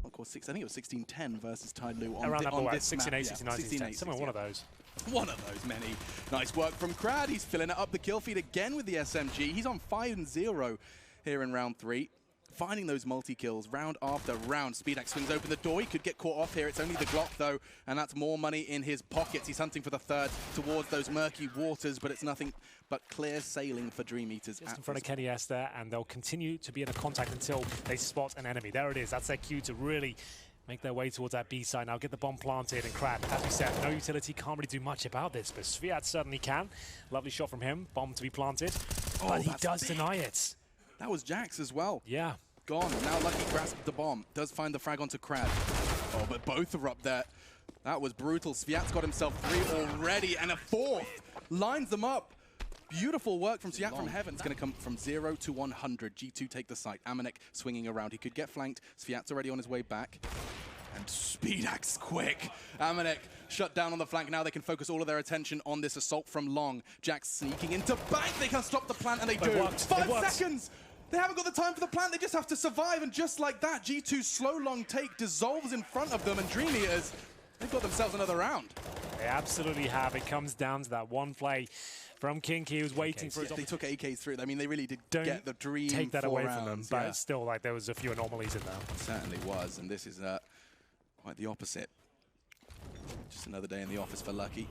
Of course, I think it was 16-10 versus Tai Lu on, around on this 16-8, map. 16-9, 16-10, somewhere one of those. One of those many. Nice work from Krad. He's filling it up the kill feed again with the SMG. He's on 5-0 here in round 3. Finding those multi-kills round after round. SPEED4k swings open the door. He could get caught off here. It's only the Glock, though, and that's more money in his pockets. He's hunting for the third towards those murky waters, but it's nothing but clear sailing for DreamEaters. Just in front of KENNYS there, and they'll continue to be in a contact until they spot an enemy. There it is. That's their cue to really make their way towards that B side. Now get the bomb planted, and Krad, as we said, no utility, can't really do much about this, but Sviat certainly can. Lovely shot from him. Bomb to be planted, but he does deny it. That was Jax as well. Yeah. Gone. Now Lucky grasped the bomb. Does find the frag onto Krad. Oh, but both are up there. That was brutal. Sviat's got himself 3 already, and a 4th. Lines them up. Beautiful work from Sviat from heaven. It's going to come from 0 to 100. G2 take the site. Amanek swinging around. He could get flanked. Sviat's already on his way back. And SPEED4k's quick. Amanek shut down on the flank. Now they can focus all of their attention on this assault from Long. Jax sneaking into bank. They can stop the plant, and they do. 5 seconds. They haven't got the time for the plant. They just have to survive. And just like that, G2's slow long take dissolves in front of them. And DreamEaters, they've got themselves another round. They absolutely have. It comes down to that one play from Kinky, who's waiting for his... They took AKs through. I mean, they really did get the dream. Take that away from them, but yeah. still, like, there was a few anomalies in there. It certainly was, and this is quite the opposite. Just another day in the office for Lucky.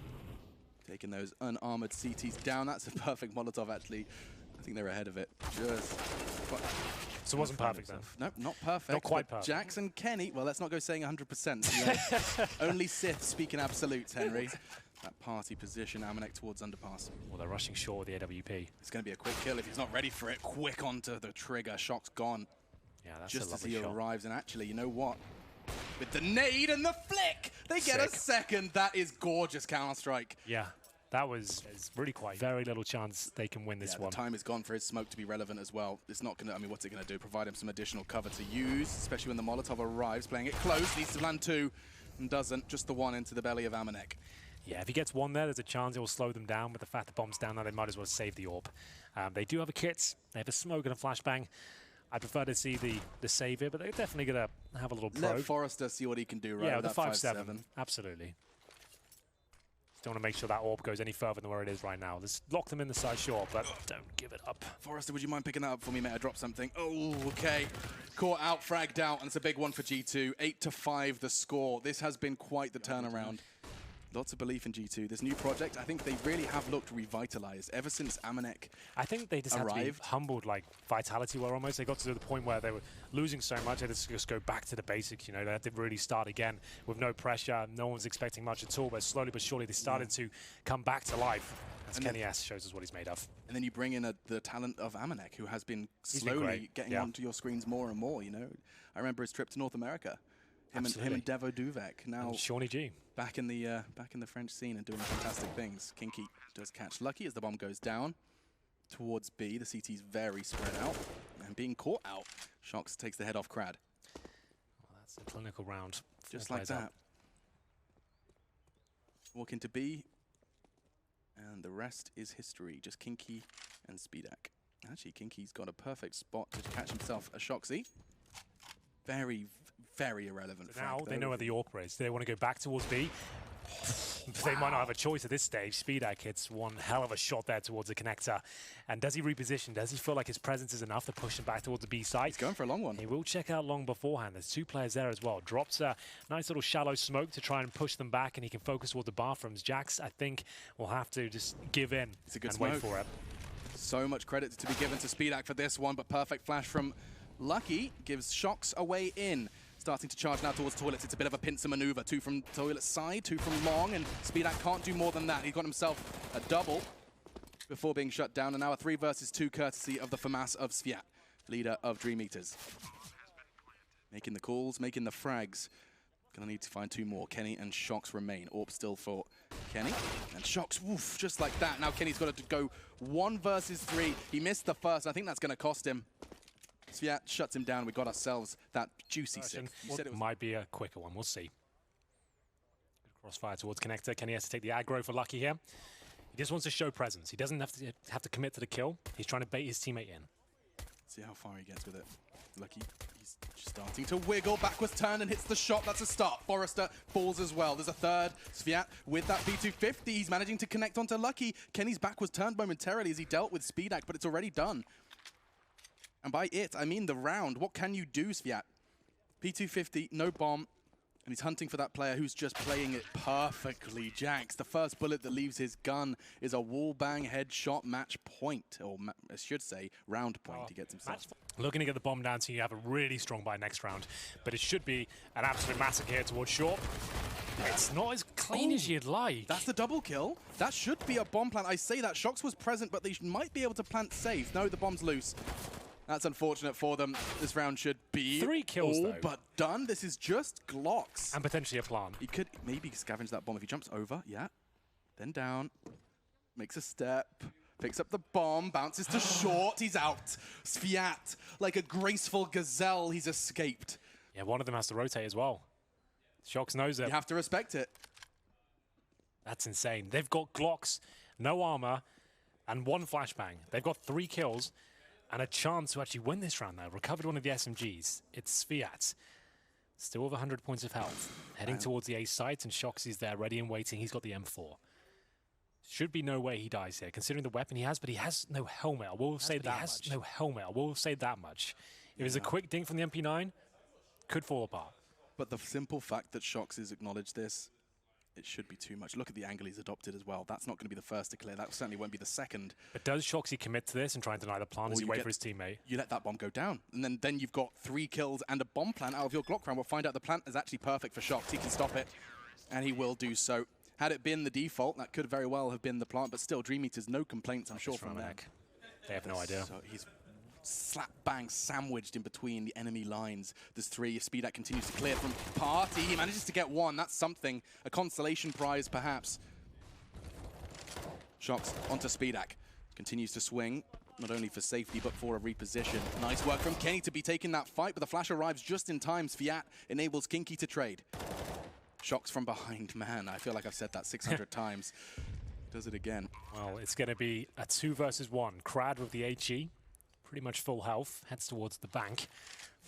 Taking those unarmored CTs down. That's a perfect Molotov, actually. I think they're ahead of it. So it wasn't perfect then? No, not perfect. Not quite perfect. Jax and Kenny, well, let's not go saying 100%. Only Sith speaking absolutes, Henry. That party position, Amanek towards underpass. Well, they're rushing short with the AWP. It's going to be a quick kill if he's not ready for it. Quick onto the trigger. Shock's gone. Yeah, that's just a lovely as he shot. arrives. And actually, you know what? With the nade and the flick, they get a second. That is gorgeous Counter-Strike. Yeah. That was really quite very little chance they can win this one. The time is gone for his smoke to be relevant as well. It's not going to, I mean, what's it going to do? Provide him some additional cover to use, especially when the Molotov arrives, playing it close, needs to land 2, and doesn't. Just the 1 into the belly of Amanek. Yeah, if he gets 1 there, there's a chance it will slow them down. With the fact the bomb's down now, they might as well save the orb. They do have a kit. They have a smoke and a flashbang. I prefer to see the save here, but they're definitely going to have a little probe. Let Forrester see what he can do, right? Yeah, with the that 5-7. Absolutely. Don't want to make sure that orb goes any further than where it is right now. Let's lock them in the side, sure, but don't give it up. Forrester, would you mind picking that up for me, mate? I dropped something. Oh, okay. Caught out, fragged out, and it's a big one for G2. 8-5 the score. This has been quite the turnaround. Lots of belief in G2. This new project, I think they really have looked revitalized ever since Amanek I think they just had to be humbled, like Vitality were almost. They got to the point where they were losing so much, they had to just go back to the basics, you know. They had to really start again with no pressure. No one was expecting much at all, but slowly but surely they started to come back to life. As KENNYS shows us what he's made of. And then you bring in the talent of Amanek, who has been slowly getting onto your screens more and more, you know. I remember his trip to North America. Him and Devo Duvek, now Shawnee G. Back in the French scene and doing fantastic things. Kinky does catch Lucky as the bomb goes down towards B. The CT's very spread out and being caught out. Shox takes the head off Krad. Well, that's a clinical round. Just like that. Walk into B, and the rest is history. Just Kinky and SPEED4k. Actually, Kinky's got a perfect spot to catch himself a Shoxy. Very, very irrelevant. So now they know where the AWP is. They want to go back towards B. They might not have a choice at this stage. SPEED4k hits one hell of a shot there towards the connector. And does he reposition? Does he feel like his presence is enough to push him back towards the B side? He's going for a long one. He will check out long beforehand. There's 2 players there as well. Drops a nice little shallow smoke to try and push them back, and he can focus towards the bathrooms. Jax, I think, will have to just give in and wait for it. So much credit to be given to SPEED4k for this one, but perfect flash from Lucky gives Shox a way in. Starting to charge now towards toilets. It's a bit of a pincer maneuver. 2 from toilet side, 2 from long, and SPEED4k can't do more than that. He got himself a double before being shut down, and now a 3 versus 2 courtesy of the FAMAS of Sviat, leader of DreamEaters. Making the calls, making the frags. Gonna need to find 2 more. Kenny and Shox remain. AWP still for Kenny. And Shox, woof, just like that. Now Kenny's got to go 1 versus 3. He missed the first. I think that's gonna cost him. Sviat shuts him down. We got ourselves that juicy 6. You said it might be a quicker one. We'll see. Good crossfire towards connector. Kenny has to take the aggro for Lucky here. He just wants to show presence. He doesn't have to commit to the kill. He's trying to bait his teammate in. See how far he gets with it. Lucky, he's starting to wiggle, backwards turn and hits the shot. That's a start. Forrester falls as well. There's a third. Sviat with that P250. He's managing to connect onto Lucky. Kenny's back was turned momentarily as he dealt with SPEED4k, but it's already done. And by it, I mean the round. What can you do, Sviat? P250, no bomb. And he's hunting for that player who's just playing it perfectly. Jax, the first bullet that leaves his gun is a wall bang headshot match point. Or I should say, round point he gets himself. Looking to get the bomb down so you have a really strong buy next round. But it should be an absolute massacre here towards short. It's not as clean as you'd like. That's the double kill. That should be a bomb plant. I say that. Shox was present, but they might be able to plant safe. No, the bomb's loose. That's unfortunate for them. This round should be 3 kills, all though. but done. This is just Glocks. And potentially a plant. He could maybe scavenge that bomb if he jumps over. Yeah. Then down. Makes a step. Picks up the bomb. Bounces to short. He's out. Sviat, like a graceful gazelle, he's escaped. Yeah, one of them has to rotate as well. Shox knows it. You have to respect it. That's insane. They've got Glocks, no armor, and 1 flashbang. They've got 3 kills. And a chance to actually win this round now. Recovered one of the SMGs. It's Sviat. Still with 100 points of health. Heading towards the A site, and Shox is there ready and waiting. He's got the M4. Should be no way he dies here, considering the weapon he has, but he has no helmet. I will say that he has no helmet. I will say that much. If it was a quick ding from the MP9, could fall apart. But the simple fact that Shox has acknowledged this, it should be too much. Look at the angle he's adopted as well. That's not going to be the first to clear. That certainly won't be the second. But does Shoxy commit to this and try and deny the plant as he waits for his teammate? You let that bomb go down. And then you've got 3 kills and a bomb plant out of your Glock round. We'll find out the plant is actually perfect for Shox. He can stop it, and he will do so. Had it been the default, that could very well have been the plant, but still, DreamEaters, no complaints, I'm sure, from them. They have no idea. So he's slap bang sandwiched in between the enemy lines. There's 3. If SPEED4k continues to clear from Party, he manages to get 1. That's something. A consolation prize, perhaps. Shox onto SPEED4k. Continues to swing, not only for safety, but for a reposition. Nice work from Kenny to be taking that fight, but the flash arrives just in time. Sviat enables Kinky to trade. Shox from behind. Man, I feel like I've said that 600 times. Does it again. Well, it's going to be a 2 versus 1. Crad with the HE. Pretty much full health, heads towards the bank.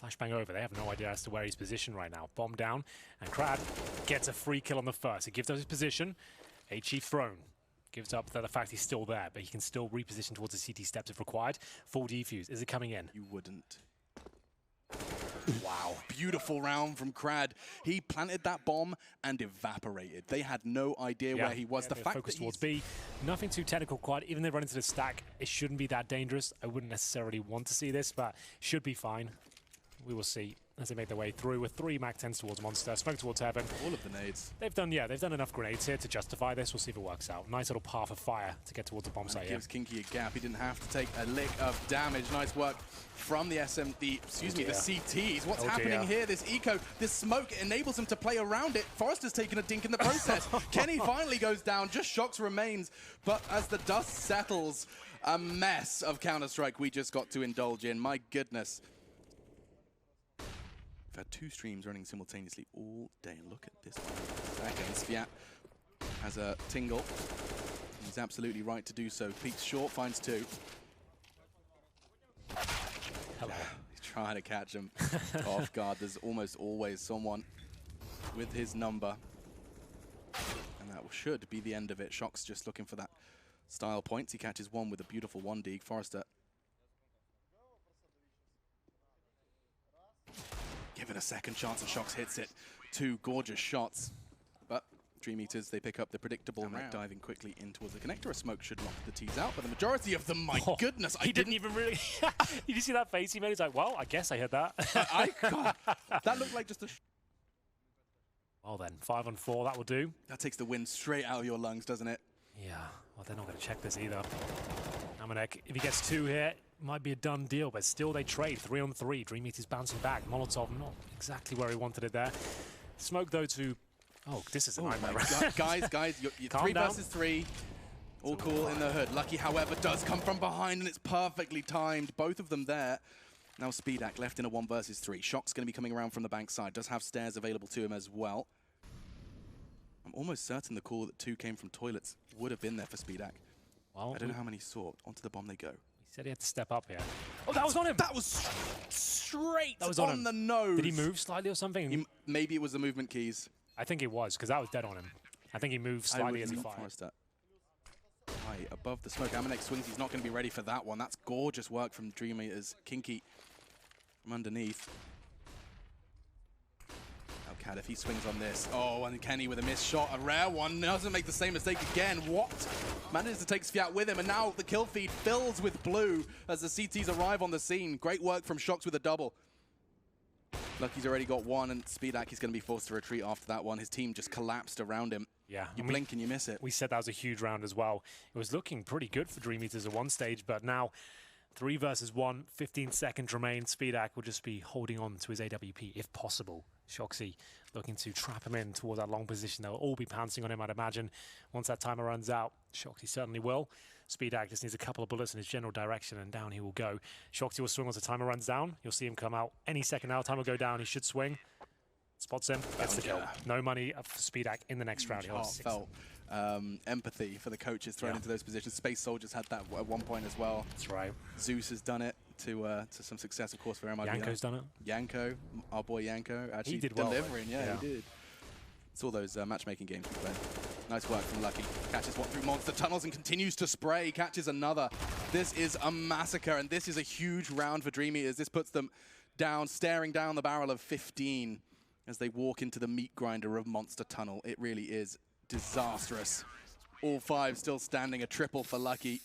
Flashbang over, they have no idea as to where he's positioned right now. Bomb down, and Crad gets a free kill on the first. He gives up his position, HE thrown. Gives up the fact he's still there, but he can still reposition towards the CT steps if required. Full defuse, is it coming in? You wouldn't. Wow, beautiful round from Crad. He planted that bomb and evaporated. They had no idea where he was. The fact focus that towards B, nothing too technical quite. Even if they run into the stack, it shouldn't be that dangerous. I wouldn't necessarily want to see this, but should be fine. We will see as they make their way through with 3 MAC-10s towards Monster, smoke towards Heaven. All of the nades. They've done enough grenades here to justify this. We'll see if it works out. Nice little path of fire to get towards the bomb site. Gives Kinky a gap. He didn't have to take a lick of damage. Nice work from the the CTs. What's happening here? This eco, this smoke enables him to play around it. Forrester's taken a dink in the process. Kenny finally goes down. Just Shox remains. But as the dust settles, a mess of Counter-Strike we just got to indulge in. My goodness. We've had 2 streams running simultaneously all day. Look at this. Sviat has a tingle. He's absolutely right to do so. Peeks short, finds 2. Hello. He's trying to catch him off guard. There's almost always someone with his number. And that should be the end of it. Shox just looking for that style points. He catches 1 with a beautiful 1D. Forrester. Give it a second chance and Shox hits it. 2 gorgeous shots. But DreamEaters, they pick up the predictable round. Diving quickly in towards the connector. A smoke should knock the T's out, but the majority of them, my goodness, he didn't even really... Did you see that face he made? He's like, well, I guess I heard that. God, that looked like just a... Well then, 5 on 4, that will do. That takes the wind straight out of your lungs, doesn't it? Yeah, well, they're not going to check this either. Amanek, if he gets 2 here, might be a done deal, but still they trade 3 on 3. DreamEaters bouncing back. Molotov not exactly where he wanted it there. Smoke though to... Oh, this is a nightmare. Guys, you're 3 versus 3. All cool in the hood. Lucky, however, does come from behind, and it's perfectly timed. Both of them there. Now SPEED4k left in a 1 versus 3. Shox going to be coming around from the bank side. Does have stairs available to him as well. I'm almost certain the call that 2 came from toilets would have been there for SPEED4k. Well, I don't know how many saw. Onto the bomb they go. He said he had to step up here. Oh, that was on him! That was straight that was on the nose. Did he move slightly or something? Maybe it was the movement keys. I think it was, because that was dead on him. I think he moved slightly as he fired. Right, above the smoke. Amanek swings. He's not going to be ready for that one. That's gorgeous work from DreamEaters. Kinky from underneath. Cat, if he swings on this. Oh, and Kenny with a missed shot, a rare one. Doesn't make the same mistake again. What? Manages to take Sviat with him, and now the kill feed fills with blue as the CTs arrive on the scene. Great work from Shox with a double. Lucky's already got one, and SPEED4k is going to be forced to retreat after that one. His team just collapsed around him. Yeah. You blink and you miss it. We said that was a huge round as well. It was looking pretty good for DreamEaters at one stage, but now 3 versus 1, 15 seconds remain. SPEED4k will just be holding on to his AWP if possible. Shoxy looking to trap him in towards that long position. They'll all be pouncing on him, I'd imagine, once that timer runs out. Shoxy certainly will. SPEED4k just needs a couple of bullets in his general direction, and down he will go. Shoxy will swing once the timer runs down. You'll see him come out any second now. Time will go down. He should swing. Spots him. That's the kill. No money for SPEED4k in the next round. Heartfelt empathy for the coaches thrown into those positions. Space Soldiers had that at one point as well. That's right. Zeus has done it to some success, of course, for MIB. Yanko's done it. Yanko, our boy Yanko, actually he did delivering. Well, yeah, he did. It's all those matchmaking games we played. Nice work from Lucky. Catches one through monster tunnels and continues to spray. Catches another. This is a massacre, and this is a huge round for DreamEaters. This puts them down, staring down the barrel of 15 as they walk into the meat grinder of monster tunnel. It really is disastrous. All 5 still standing, a triple for Lucky.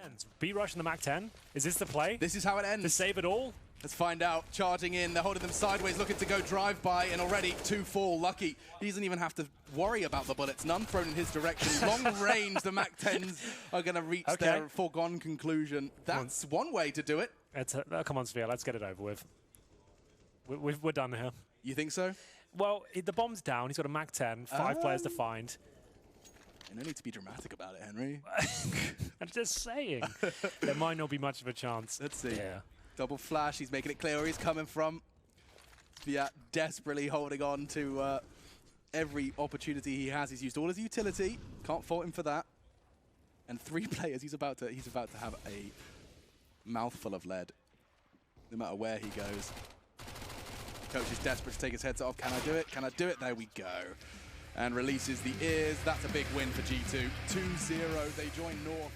And B-Rush in the MAC-10. Is this the play? This is how it ends. To save it all? Let's find out. Charging in, they're holding them sideways, looking to go drive-by, and already 2 fall. Lucky, he doesn't even have to worry about the bullets. None thrown in his direction. Long range, the MAC-10s are going to reach their foregone conclusion. That's one way to do it. Come on, Sphere, let's get it over with. We're done here. You think so? Well, the bomb's down. He's got a MAC-10, 5 players to find. You don't need to be dramatic about it, Henry. I'm just saying. There might not be much of a chance. Let's see. Yeah. Double flash. He's making it clear where he's coming from. Sviat desperately holding on to every opportunity he has. He's used all his utility. Can't fault him for that. And 3 players. He's about to have a mouthful of lead, no matter where he goes. Coach is desperate to take his headset off. Can I do it? Can I do it? There we go. And releases the ears. That's a big win for G2. 2-0. They join North.